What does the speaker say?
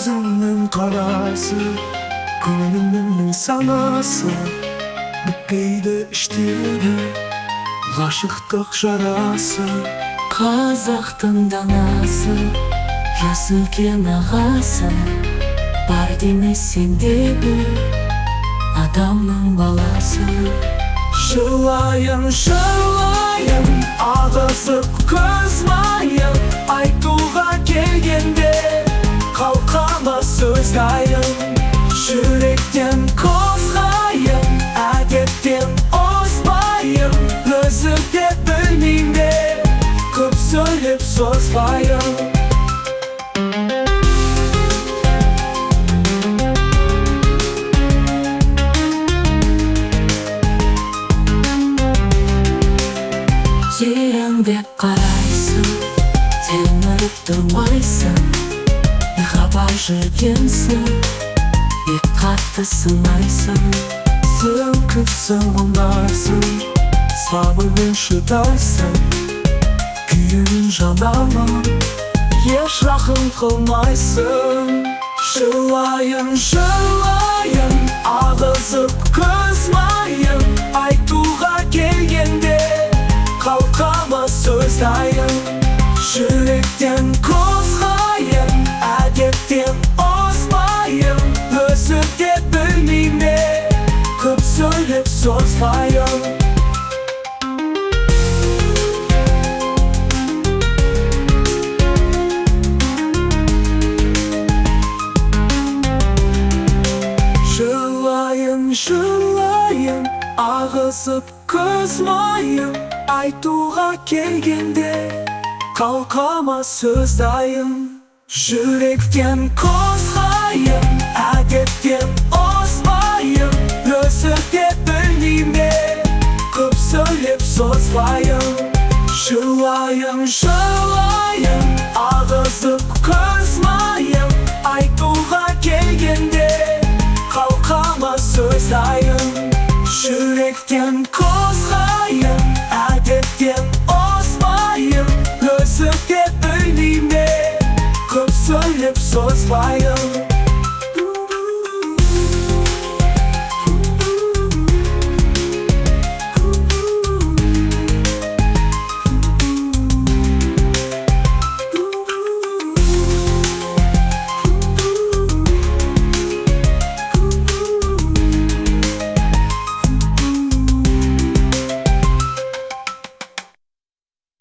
Көзімнің қарасы, көңілімнің санасы, бітпейді іштегі ғашықтық жарасы. Қазақтың данасы, жасы үлкен ағасы, бар демес сендей Адамның баласы. Жылайын, жырлайын, ағызып көз майын, айтуға келгенде қалқама сөз дайын. Жүректен қозғайын, әдеттен озбайын, өзі де білмейм бе, көп сөйлеп созбайын. Тереңдеп қарайсың, телміріп тұрмайсың, Абай жүргенсің, қатты сынайсың. Сөкіпсің, мұңайсың, сабырмен шыдайсың, күйін жанамын, еш рақым қылмайсың. Жылайын, жырлайын, ағызып көз майын, айтуға келгенде қалқама сөз дайын. Жүректен қозғайын, әдеттен озбайын, өзі де білмейм бе, көп сөйлеп созбайын. Жылайын, жырлайын, ағызып көз майын, айтуға келгенде қалқама сөз дайын. Жүректен қозғайын, әдеттен озбайын, өзі де білмейм бе, көп сөйлеп созбайын. Жылайын, жырлайын, ағызып көз майын, айтуға келгенде қалқама сөз дайын. Жүректен